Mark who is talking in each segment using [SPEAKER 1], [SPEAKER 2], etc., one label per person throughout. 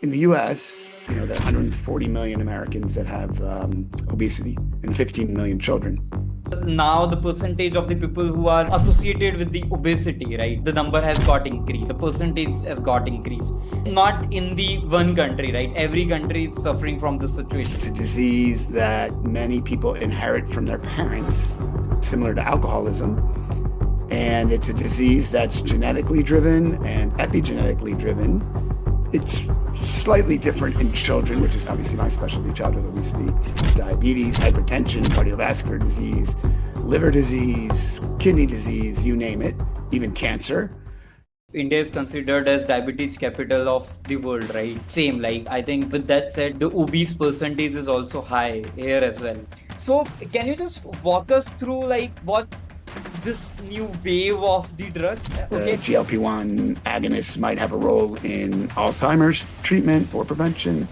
[SPEAKER 1] In the US, there are 140 million Americans that have obesity and 15 million children.
[SPEAKER 2] Now the percentage of the people who are associated with the obesity, right, the number has got increased, the percentage has got increased, not in the one country, right, every country is suffering from this situation.
[SPEAKER 1] It's a disease that many people inherit from their parents, similar to alcoholism. And it's a disease that's genetically driven and epigenetically driven. It's slightly different in children, which is obviously my specialty, childhood obesity, diabetes, hypertension, cardiovascular disease, liver disease, kidney disease, you name it, even cancer.
[SPEAKER 2] India is considered as diabetes capital of the world, right? Same, like I think with that said, the obese percentage is also high here as well. So can you just walk us through like what this new wave of the drugs?
[SPEAKER 1] Okay. GLP-1 agonists might have a role in Alzheimer's treatment or prevention,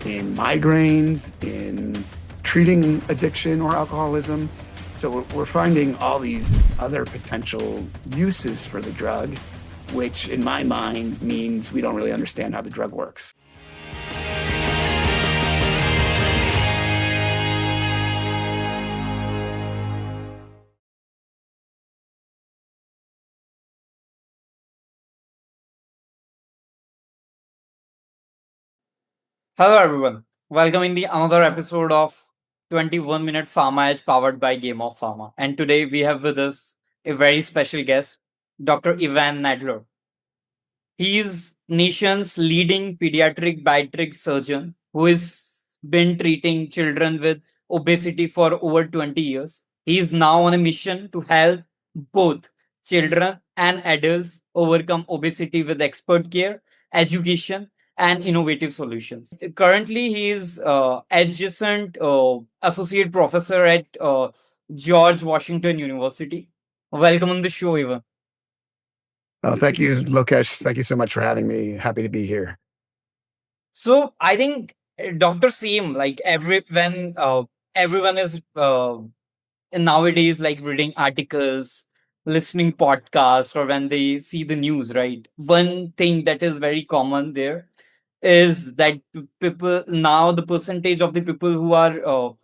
[SPEAKER 1] in migraines, in treating addiction or alcoholism. So we're finding all these other potential uses for the drug, which in my mind means we don't really understand how the drug works.
[SPEAKER 2] Hello everyone. Welcome in the another episode of 21-minute Pharma Edge powered by Game of Pharma. And today we have with us a very special guest, Dr. Ivan Nadler. He is nation's leading pediatric surgeon who has been treating children with obesity for over 20 years. He is now on a mission to help both children and adults overcome obesity with expert care, education, and innovative solutions. Currently, he is adjacent associate professor at George Washington University. Welcome on the show, Ivan.
[SPEAKER 1] Thank you, Lokesh. Thank you so much for having me. Happy to be here.
[SPEAKER 2] So I think Dr. Seem, like everyone is nowadays like reading articles, listening podcasts, or when they see the news, right? One thing that is very common there is that people now the percentage of the people who are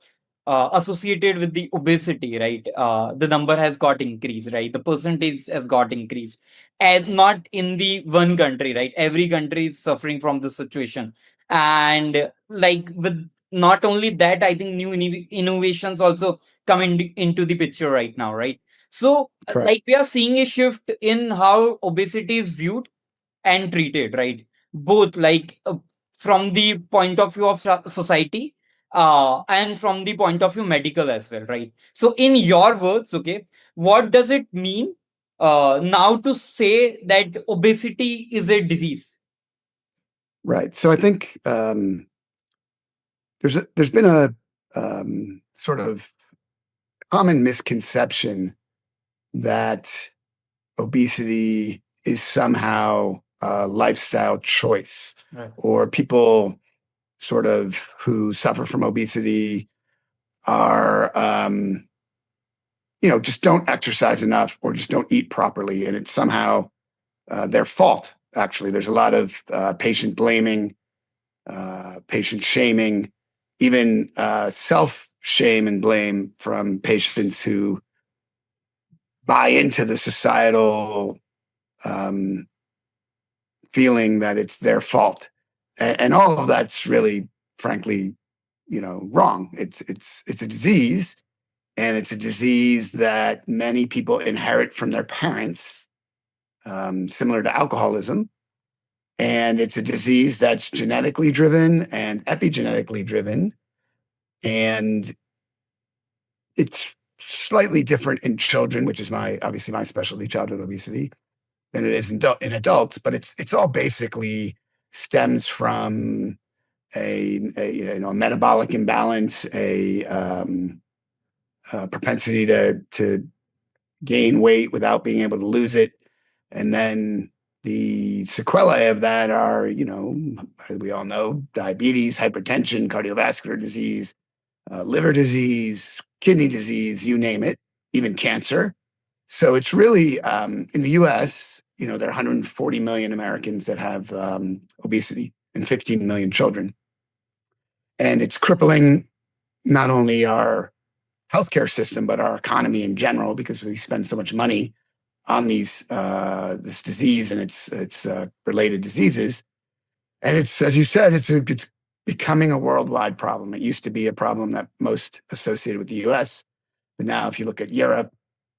[SPEAKER 2] associated with the obesity, right? The number has got increased, right? The percentage has got increased, and not in the one country, right? Every country is suffering from this situation, and like with not only that, I think new innovations also come into the picture right now, right? So,
[SPEAKER 1] Correct.
[SPEAKER 2] like we are seeing a shift in how obesity is viewed and treated, right? Both like from the point of view of society and from the point of view medical as well, right? So in your words, okay, what does it mean now to say that obesity is a disease?
[SPEAKER 1] Right. So I think there's been a sort of common misconception that obesity is somehow a lifestyle choice,
[SPEAKER 2] Right.
[SPEAKER 1] or people sort of who suffer from obesity are, just don't exercise enough or just don't eat properly, and it's somehow their fault. Actually, there's a lot of patient blaming, patient shaming, even self shame and blame from patients who buy into the societal feeling that it's their fault, and all of that's really, frankly, wrong. It's a disease, and it's a disease that many people inherit from their parents, similar to alcoholism. And it's a disease that's genetically driven and epigenetically driven, and it's slightly different in children, which is obviously my specialty, childhood obesity, than it is in adults. But it's all basically stems from a metabolic imbalance, a propensity to gain weight without being able to lose it, and then the sequelae of that are, we all know, diabetes, hypertension, cardiovascular disease, liver disease, kidney disease, you name it, even cancer. So it's really, in the US, there are 140 million Americans that have obesity and 15 million children. And it's crippling not only our healthcare system, but our economy in general, because we spend so much money on this disease and its related diseases. And it's, as you said, it's becoming a worldwide problem. It used to be a problem that most associated with the U.S., but now if you look at Europe,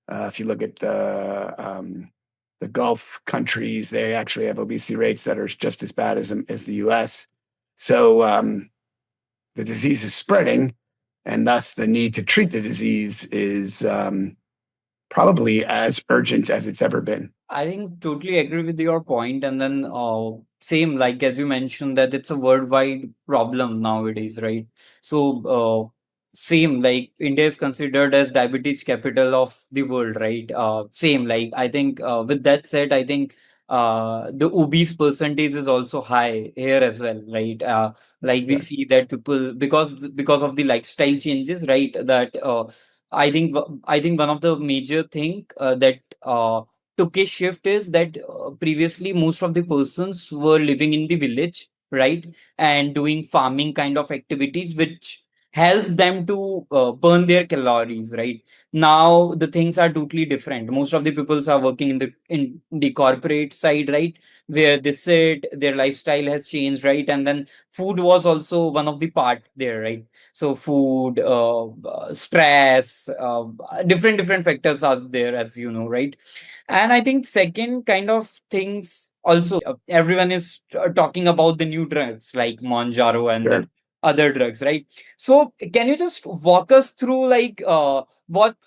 [SPEAKER 1] if you look at the Gulf countries, they actually have obesity rates that are just as bad as the U.S. So the disease is spreading, and thus the need to treat the disease is probably as urgent as it's ever been.
[SPEAKER 2] I think totally agree with your point. And then same, like as you mentioned, that it's a worldwide problem nowadays, right? So same, like India is considered as diabetes capital of the world, right? Same, like I think with that said, I think the obese percentage is also high here as well, right? Like we
[SPEAKER 1] Yeah.
[SPEAKER 2] see that people, because of the lifestyle changes, right? That I think one of the major thing that took a shift is that previously most of the persons were living in the village, right, and doing farming kind of activities which help them to burn their calories, right. Now the things are totally different. Most of the peoples are working in the corporate side, right, where they sit, their lifestyle has changed, right, and then food was also one of the part there, right. So food, stress, different factors are there, as you know, right. And I think second kind of things also, everyone is talking about the new drugs like Monjaro and
[SPEAKER 1] Sure.
[SPEAKER 2] then other drugs, right? So can you just walk us through like what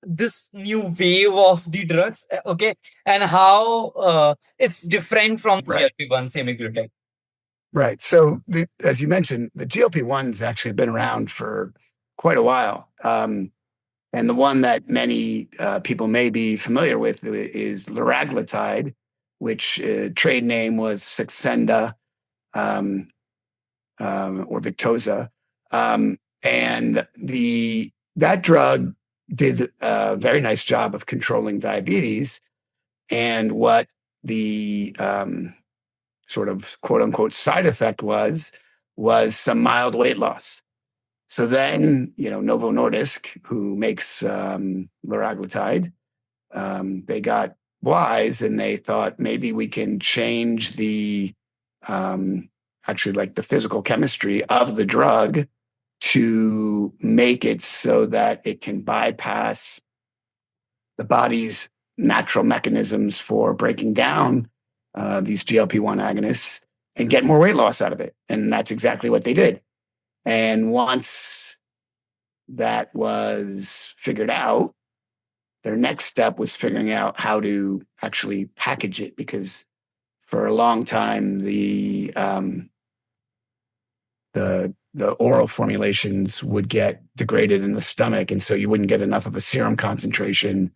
[SPEAKER 2] this new wave of the drugs, okay, and how it's different from
[SPEAKER 1] Right.
[SPEAKER 2] GLP-1 semaglutide?
[SPEAKER 1] Right. So, as you mentioned, the GLP-1's actually been around for quite a while. And the one that many people may be familiar with is liraglutide, which trade name was Saxenda, um, or Victoza. And that drug did a very nice job of controlling diabetes. And what the sort of quote unquote side effect was some mild weight loss. So then, Novo Nordisk, who makes liraglutide, they got wise and they thought maybe we can change um, actually like the physical chemistry of the drug to make it so that it can bypass the body's natural mechanisms for breaking down these GLP-1 agonists and get more weight loss out of it. And that's exactly what they did. And once that was figured out, their next step was figuring out how to actually package it, because for a long time the oral formulations would get degraded in the stomach, and so you wouldn't get enough of a serum concentration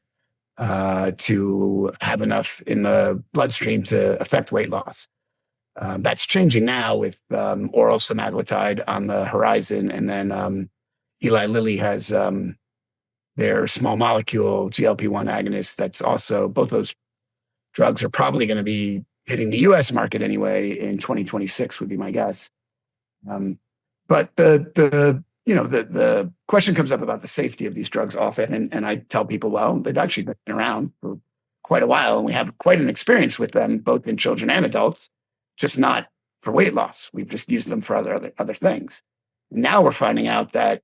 [SPEAKER 1] to have enough in the bloodstream to affect weight loss. That's changing now with oral semaglutide on the horizon, and then Eli Lilly has their small molecule GLP-1 agonist. That's also, both those drugs are probably going to be hitting the U.S. market anyway in 2026 would be my guess. But the question comes up about the safety of these drugs often, and I tell people, well, they've actually been around for quite a while, and we have quite an experience with them, both in children and adults, just not for weight loss. We've just used them for other things. Now we're finding out that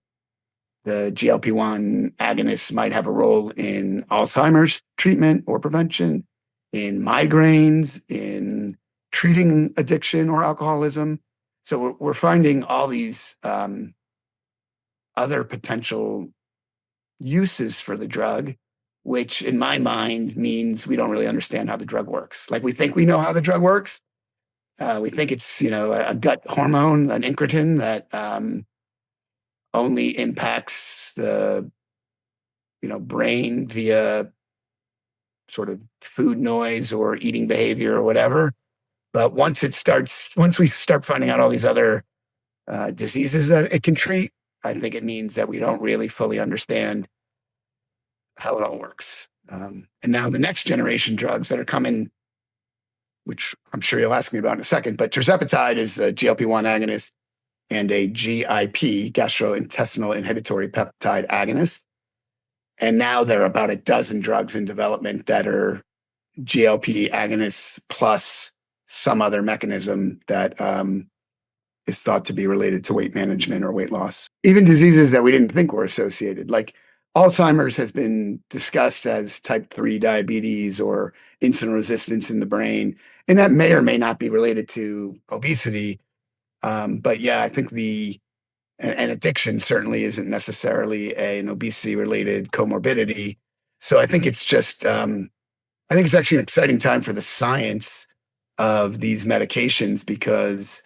[SPEAKER 1] the GLP-1 agonists might have a role in Alzheimer's treatment or prevention, in migraines, in treating addiction or alcoholism. So we're finding all these other potential uses for the drug, which in my mind means we don't really understand how the drug works. Like, we think we know how the drug works. We think it's, a gut hormone, an incretin that only impacts the brain via sort of food noise or eating behavior or whatever. But once we start finding out all these other diseases that it can treat, I think it means that we don't really fully understand how it all works. And now the next generation drugs that are coming which I'm sure you'll ask me about in a second. But tirzepatide is a GLP-1 agonist and a GIP, gastrointestinal inhibitory peptide agonist. And now there are about a dozen drugs in development that are GLP agonists plus some other mechanism that is thought to be related to weight management or weight loss. Even diseases that we didn't think were associated, like Alzheimer's has been discussed as type 3 diabetes or insulin resistance in the brain, and that may or may not be related to obesity. But yeah, I think and addiction certainly isn't necessarily an obesity-related comorbidity. So I think it's just, I think it's actually an exciting time for the science of these medications because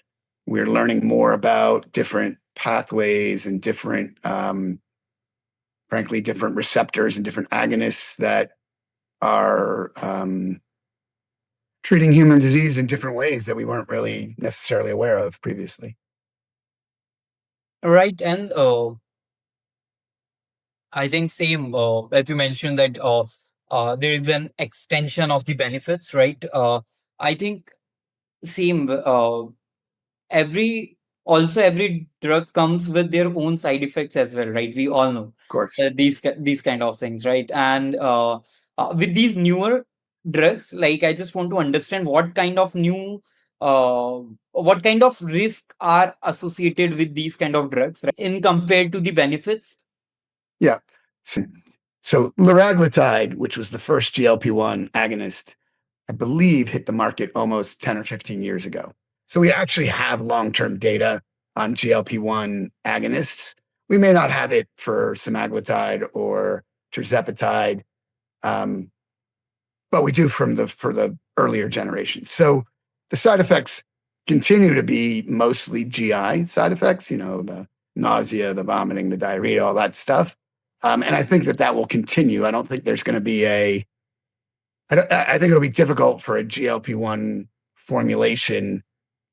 [SPEAKER 1] we're learning more about different pathways and different, frankly, different receptors and different agonists that are treating human disease in different ways that we weren't really necessarily aware of previously.
[SPEAKER 2] Right. And I think same as you mentioned that there is an extension of the benefits, right? I think same. Every every drug comes with their own side effects as well, right? We all know
[SPEAKER 1] Of course.
[SPEAKER 2] these kind of things, right? And with these newer drugs, like I just want to understand what kind of risk are associated with these kind of drugs, right? In compared to the benefits.
[SPEAKER 1] Yeah. So liraglutide, which was the first GLP-1 agonist, I believe hit the market almost 10 or 15 years ago. So we actually have long-term data on GLP-1 agonists. We may not have it for semaglutide or tirzepatide, but we do for the earlier generations. So the side effects continue to be mostly GI side effects, the nausea, the vomiting, the diarrhea, all that stuff. And I think that will continue. I don't think there's going to be I think it'll be difficult for a GLP-1 formulation,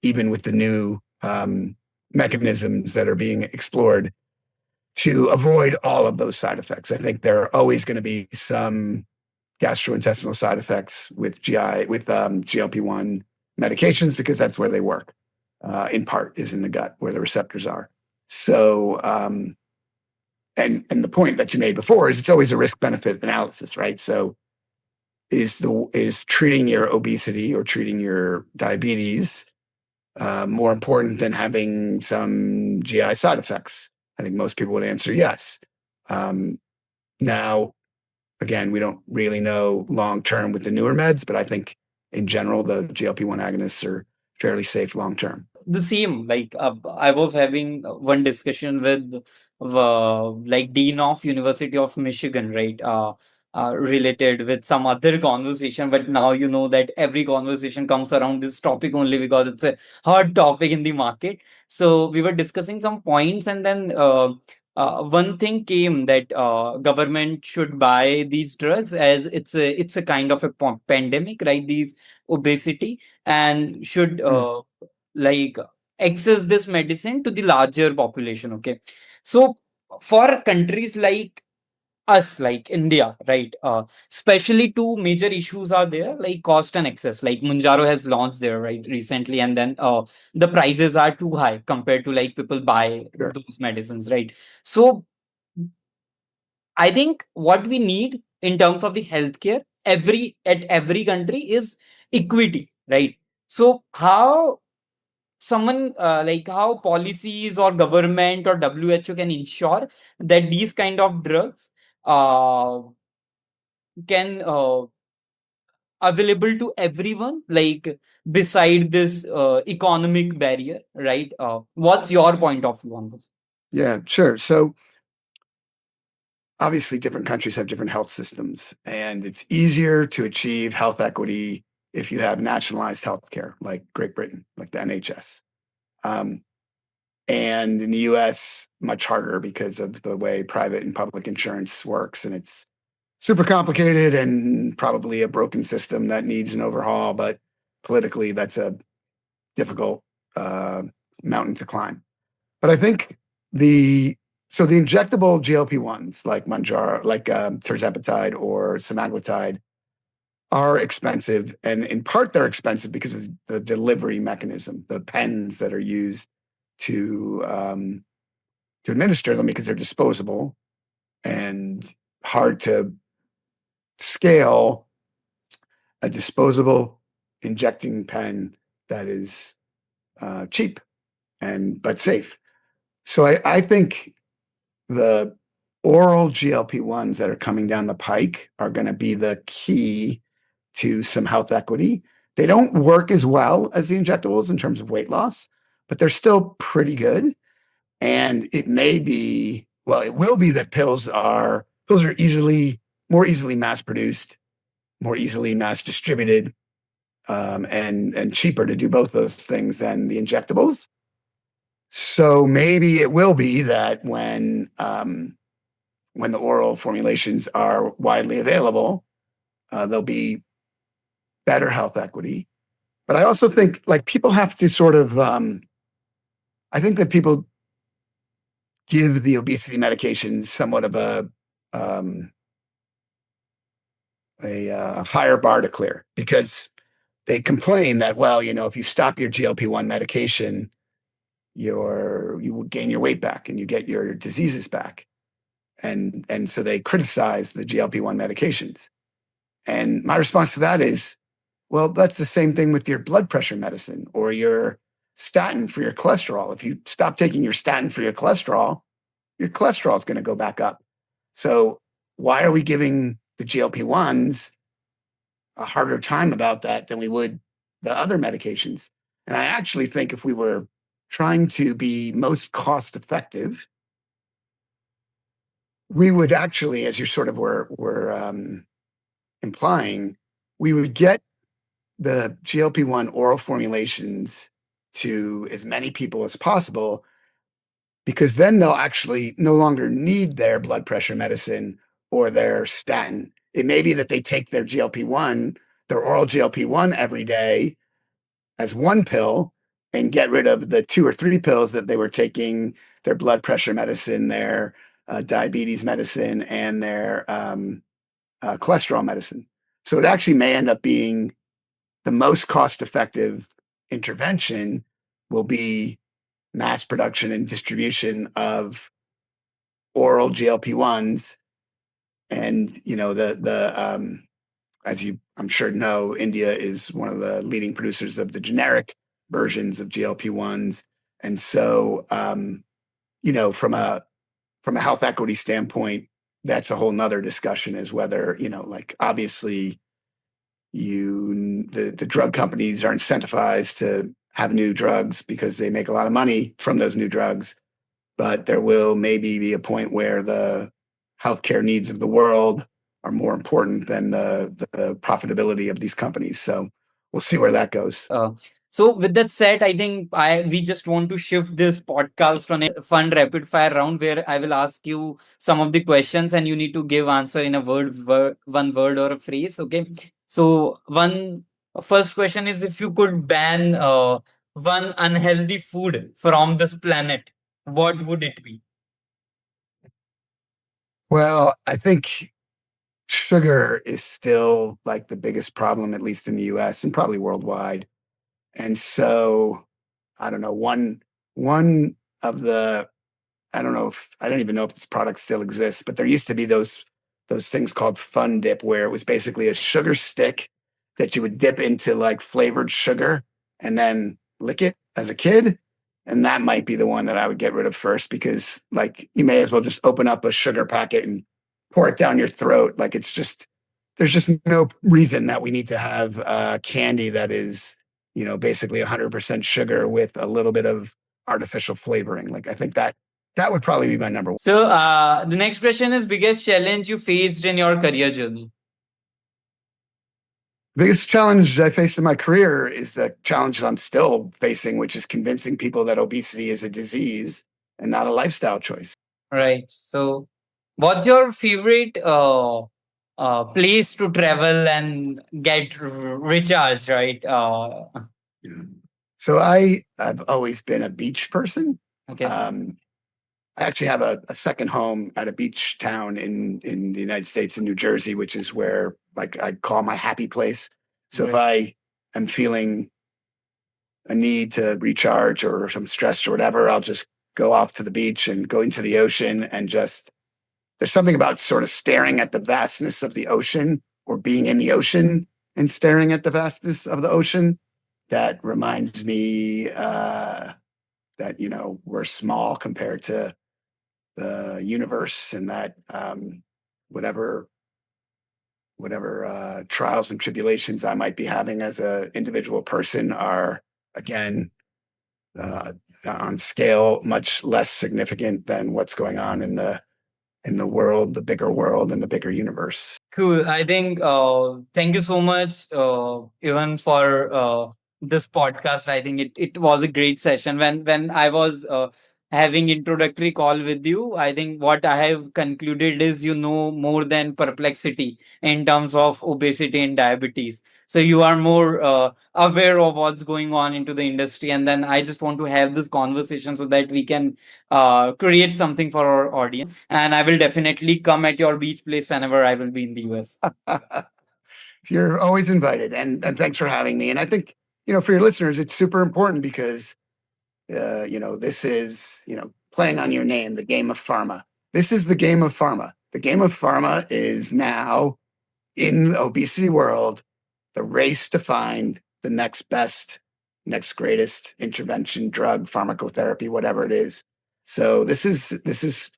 [SPEAKER 1] even with the new mechanisms that are being explored, to avoid all of those side effects. I think there are always going to be some gastrointestinal side effects with GLP-1 medications because that's where they work. In part is in the gut where the receptors are. So, and the point that you made before is it's always a risk benefit analysis, right? So is treating your obesity or treating your diabetes more important than having some GI side effects? I think most people would answer yes. Now, again, we don't really know long term with the newer meds, but I think in general, the GLP-1 agonists are fairly safe long term.
[SPEAKER 2] The same, like I was having one discussion with like dean of University of Michigan, right? Related with some other conversation, but now you know that every conversation comes around this topic only because it's a hot topic in the market. So we were discussing some points, and then one thing came that government should buy these drugs as it's a kind of a pandemic, right? These obesity, and should like access this medicine to the larger population. Okay, so for countries like us, like India, right? Especially two major issues are there, like cost and access. Like Munjaro has launched there, right, recently, and then the prices are too high compared to like people buy
[SPEAKER 1] Sure.
[SPEAKER 2] those medicines, right? So I think what we need in terms of the healthcare, every country is equity, right? So how policies or government or WHO can ensure that these kind of drugs uh, can available to everyone, like beside this economic barrier, right? What's your point of view on this?
[SPEAKER 1] Yeah, sure. So obviously different countries have different health systems, and it's easier to achieve health equity if you have nationalized health care like Great Britain, like the NHS. And in the US, much harder because of the way private and public insurance works. And it's super complicated and probably a broken system that needs an overhaul. But politically, that's a difficult mountain to climb. But I think the injectable GLP-1s like Manjaro, like tirzepatide or semaglutide are expensive, and in part they're expensive because of the delivery mechanism, the pens that are used to administer them because they're disposable and hard to scale a disposable injecting pen that is cheap and but safe. So I think the oral GLP-1s that are coming down the pike are going to be the key to some health equity. They don't work as well as the injectables in terms of weight loss, but they're still pretty good. And it may be, well, it will be that pills are more easily mass produced, more easily mass distributed, and cheaper to do both those things than the injectables. So maybe it will be that when the oral formulations are widely available, there'll be better health equity. But I also think like people have to sort of, I think that people give the obesity medications somewhat of um, a higher bar to clear because they complain that, well, if you stop your GLP-1 medication, you will gain your weight back and you get your diseases back. And so they criticize the GLP-1 medications. And my response to that is, well, that's the same thing with your blood pressure medicine or your statin for your cholesterol. If you stop taking your statin for your cholesterol is going to go back up. So why are we giving the GLP-1s a harder time about that than we would the other medications? And I actually think if we were trying to be most cost effective, we would actually, as you sort of were implying, we would get the GLP-1 oral formulations to as many people as possible because then they'll actually no longer need their blood pressure medicine or their statin. It may be that they take their GLP-1, their oral GLP-1 every day as one pill and get rid of the 2 or 3 pills that they were taking, their blood pressure medicine, their diabetes medicine, and their cholesterol medicine. So it actually may end up being the most cost-effective intervention will be mass production and distribution of oral GLP-1s. And as you I'm sure know, India is one of the leading producers of the generic versions of GLP-1s. And so from a health equity standpoint, that's a whole nother discussion is whether, like obviously the drug companies are incentivized to have new drugs because they make a lot of money from those new drugs. But there will maybe be a point where the healthcare needs of the world are more important than the profitability of these companies. So we'll see where that goes.
[SPEAKER 2] So with that said, I think we just want to shift this podcast from fun rapid fire round where I will ask you some of the questions and you need to give answer in a one word or a phrase. Okay. So first question is if you could ban one unhealthy food from this planet, what would it be?
[SPEAKER 1] Well, I think sugar is still like the biggest problem, at least in the US and probably worldwide. And so I don't know, one of the I don't even know if this product still exists, but there used to be those things called Fun Dip, where it was basically a sugar stick that you would dip into like flavored sugar and then lick it as a kid. And that might be the one that I would get rid of first because like you may as well just open up a sugar packet and pour it down your throat. Like there's just no reason that we need to have candy that is, basically 100% sugar with a little bit of artificial flavoring. Like I think that would probably be my number one.
[SPEAKER 2] So the next question is biggest challenge you faced in your career journey.
[SPEAKER 1] The biggest challenge I faced in my career is the challenge that I'm still facing, which is convincing people that obesity is a disease and not a lifestyle choice.
[SPEAKER 2] Right. So, what's your favorite place to travel and get recharged? Right.
[SPEAKER 1] Yeah. So I've always been a beach person.
[SPEAKER 2] Okay.
[SPEAKER 1] I actually have a second home at a beach town in the United States, in New Jersey, which is where like I call my happy place. So if I am feeling a need to recharge or I'm stressed or whatever, I'll just go off to the beach and go into the ocean and just there's something about sort of staring at the vastness of the ocean or being in the ocean and staring at the vastness of the ocean that reminds me that we're small compared to the universe, and that whatever trials and tribulations I might be having as an individual person are again uh, on scale much less significant than what's going on in the world, the bigger world, and the bigger universe.
[SPEAKER 2] Cool. I think thank you so much, Evan, for this podcast. I think it was a great session. When I was having introductory call with you, I think what I have concluded is you know more than perplexity in terms of obesity and diabetes. So you are more aware of what's going on into the industry. And then I just want to have this conversation so that we can create something for our audience. And I will definitely come at your beach place whenever I will be in the US.
[SPEAKER 1] You're always invited, and thanks for having me. And I think for your listeners, it's super important because this is playing on your name, the game of pharma. This is the game of pharma. The game of pharma is now in the obesity world, the race to find the next best, next greatest intervention, drug, pharmacotherapy, whatever it is. So this is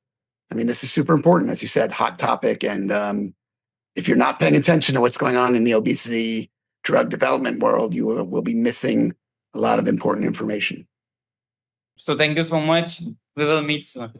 [SPEAKER 1] I mean, this is super important, as you said, hot topic. And if you're not paying attention to what's going on in the obesity drug development world, you will be missing a lot of important information.
[SPEAKER 2] So thank you so much. We will meet soon.